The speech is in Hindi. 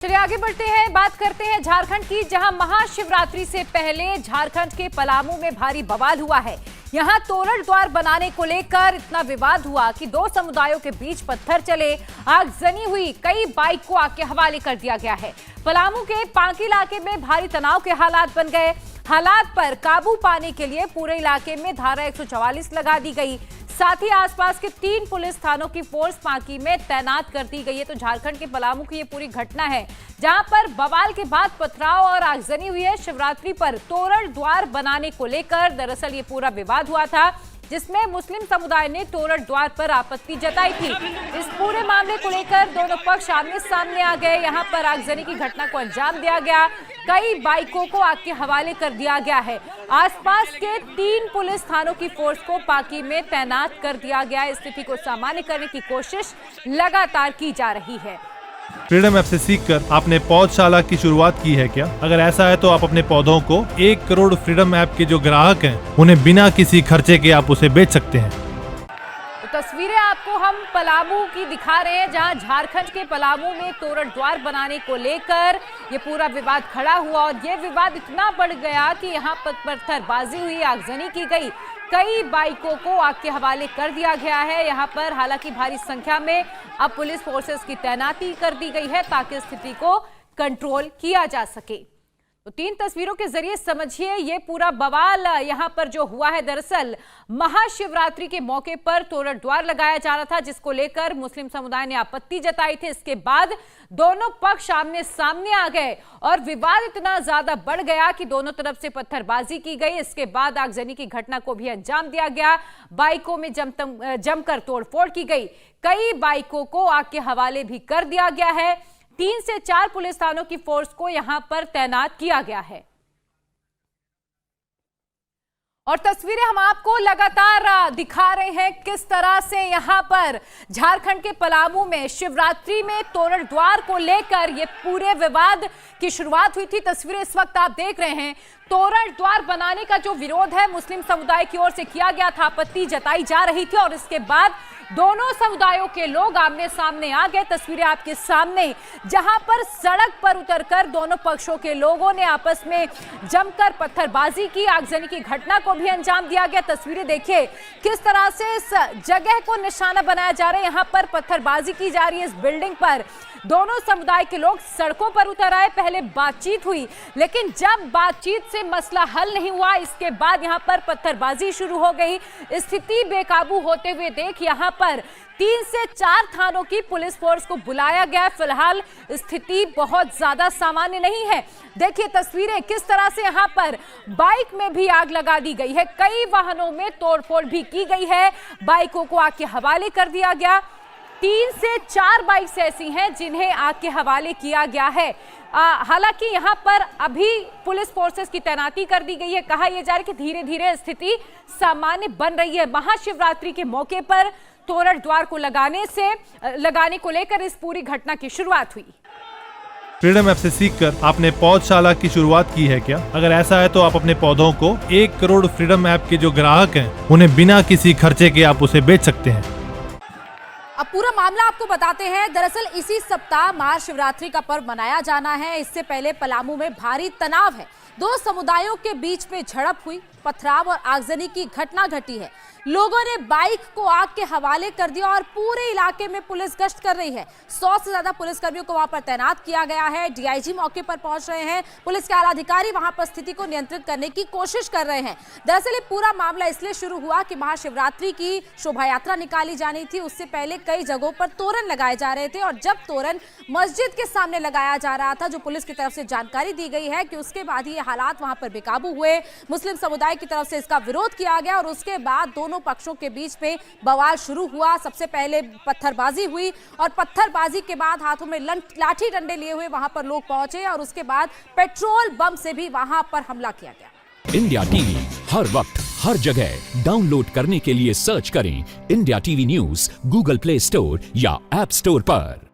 चलिए आगे बढ़ते हैं, बात करते हैं झारखंड की, जहां महाशिवरात्रि से पहले झारखंड के पलामू में भारी बवाल हुआ है। यहां तोरण द्वार बनाने को लेकर इतना विवाद हुआ कि दो समुदायों के बीच पत्थर चले, आगजनी हुई, कई बाइक को आग के हवाले कर दिया गया है। पलामू के पांकी इलाके में भारी तनाव के हालात बन गए। हालात पर काबू पाने के लिए पूरे इलाके में धारा 144 लगा दी गई। साथ ही आसपास के 3 पुलिस थानों की फोर्स पांकी में तैनात कर दी गई है। तो झारखंड के पलामू की ये पूरी घटना है, जहां पर बवाल के बाद पथराव और आगजनी हुई है। शिवरात्रि पर तोरण द्वार बनाने को लेकर दरअसल ये पूरा विवाद हुआ था, जिसमें मुस्लिम समुदाय ने तोरण द्वार पर आपत्ति जताई थी। इस पूरे मामले को लेकर दोनों पक्ष आमने सामने आ गए। यहां पर आगजनी की घटना को अंजाम दिया गया, कई बाइकों को आग के हवाले कर दिया गया है। आसपास के 3 पुलिस थानों की फोर्स को पांकी में तैनात कर दिया गया है। स्थिति को सामान्य करने की कोशिश लगातार की जा रही है। फ्रीडम ऐप से सीखकर आपने पौधशाला की शुरुआत की है क्या? अगर ऐसा है तो आप अपने पौधों को 1 करोड़ फ्रीडम ऐप के जो ग्राहक हैं उन्हें बिना किसी खर्चे के आप उसे बेच सकते हैं। तस्वीरें आपको हम पलामू की दिखा रहे हैं, जहां झारखंड के पलामू में तोरण द्वार बनाने को लेकर ये पूरा विवाद खड़ा हुआ और ये विवाद इतना बढ़ गया कि यहां पर पत्थरबाजी हुई, आगजनी की गई, कई बाइकों को आग के हवाले कर दिया गया है। यहां पर हालांकि भारी संख्या में अब पुलिस फोर्सेस की तैनाती कर दी गई है ताकि स्थिति को कंट्रोल किया जा सके। तो 3 तस्वीरों के जरिए समझिए ये पूरा बवाल यहां पर जो हुआ है। दरअसल महाशिवरात्रि के मौके पर तोरण द्वार लगाया जा रहा था, जिसको लेकर मुस्लिम समुदाय ने आपत्ति जताई थी। इसके बाद दोनों पक्ष आमने सामने आ गए और विवाद इतना ज्यादा बढ़ गया कि दोनों तरफ से पत्थरबाजी की गई। इसके बाद आगजनी की घटना को भी अंजाम दिया गया, बाइकों में जमकर तोड़फोड़ की गई, कई बाइकों को आग के हवाले भी कर दिया गया है। 3 से 4 पुलिस थानों की फोर्स को यहां पर तैनात किया गया है। और तस्वीरें हम आपको लगातार दिखा रहे हैं किस तरह से यहां पर झारखंड के पलामू में शिवरात्रि में तोरण द्वार को लेकर ये पूरे विवाद की शुरुआत हुई थी। तस्वीरें इस वक्त आप देख रहे हैं। तोरण द्वार बनाने का जो विरोध है मुस्लिम समुदाय की ओर से किया गया था, आपत्ति जताई जा रही थी और इसके बाद दोनों समुदायों के लोग आमने सामने आ गए। तस्वीरें आपके सामने, जहां पर सड़क पर उतरकर दोनों पक्षों के लोगों ने आपस में जमकर पत्थरबाजी की, आगजनी की घटना को भी अंजाम दिया गया। तस्वीरें देखिए किस तरह से इस जगह को निशाना बनाया जा रहा है, यहां पर पत्थरबाजी की जा रही है। इस बिल्डिंग पर दोनों समुदाय के लोग सड़कों पर उतर आए। पहले बातचीत हुई, लेकिन जब बातचीत से मसला हल नहीं हुआ, इसके बाद यहां पर पत्थरबाजी शुरू हो गई। स्थिति बेकाबू होते हुए देख यहां पर 3 से 4 थानों की पुलिस फोर्स को बुलाया गया। फिलहाल स्थिति बहुत ज्यादा सामान्य नहीं है। देखिए तस्वीरें किस तरह से यहां पर बाइक में भी आग लगा दी गई है, कई वाहनों में तोड़फोड़ भी की गई है, बाइकों को आग के हवाले कर दिया गया। 3 से 4 बाइक्स ऐसी हैं जिन्हें आग के हवाले किया गया है। हालांकि यहां पर अभी पुलिस फोर्सेस की तैनाती कर दी गई है। कहा यह जा रहा है कि धीरे धीरे स्थिति सामान्य बन रही है। महाशिवरात्रि के मौके पर तोरण द्वार को लगाने को लेकर इस पूरी घटना की शुरुआत हुई। फ्रीडम ऐप से सीखकर आपने पौधशाला की शुरुआत की है क्या? अगर ऐसा है तो आप अपने पौधों को 1 करोड़ फ्रीडम ऐप के जो ग्राहक हैं उन्हें बिना किसी खर्चे के आप उसे बेच सकते हैं। अब पूरा मामला आपको बताते हैं। दरअसल इसी सप्ताह महाशिवरात्रि का पर्व मनाया जाना है। इससे पहले पलामू में भारी तनाव है, 2 समुदायों के बीच में झड़प हुई, पथराव और आगजनी की घटना घटी है। लोगों ने बाइक को आग के हवाले कर दिया और पूरे इलाके में पुलिस गश्त कर रही है। 100 से ज्यादा पुलिसकर्मियों को वहां पर तैनात किया गया है। डीआईजी मौके पर पहुंच रहे हैं, पुलिस के आला अधिकारी वहां पर स्थिति को नियंत्रित करने की कोशिश कर रहे हैं। दरअसल ये पूरा मामला इसलिए शुरू हुआ कि महाशिवरात्रि की शोभा यात्रा निकाली जानी थी। उससे पहले कई जगहों पर तोरण लगाए जा रहे थे और जब तोरण मस्जिद के सामने लगाया जा रहा था, जो पुलिस की तरफ से जानकारी दी गई है कि उसके बाद ही ये हालात वहां पर बेकाबू हुए। मुस्लिम समुदाय की तरफ से इसका विरोध किया गया और उसके बाद दोनों पक्षों के बीच में बवाल शुरू हुआ। सबसे पहले पत्थरबाजी हुई और पत्थरबाजी के बाद हाथों में लाठी डंडे लिए हुए वहां पर लोग पहुंचे और उसके बाद पेट्रोल बम से भी वहां पर हमला किया गया। इंडिया टीवी हर वक्त हर जगह डाउनलोड करने के लिए सर्च करें India TV news Google play store या ऐप स्टोर पर।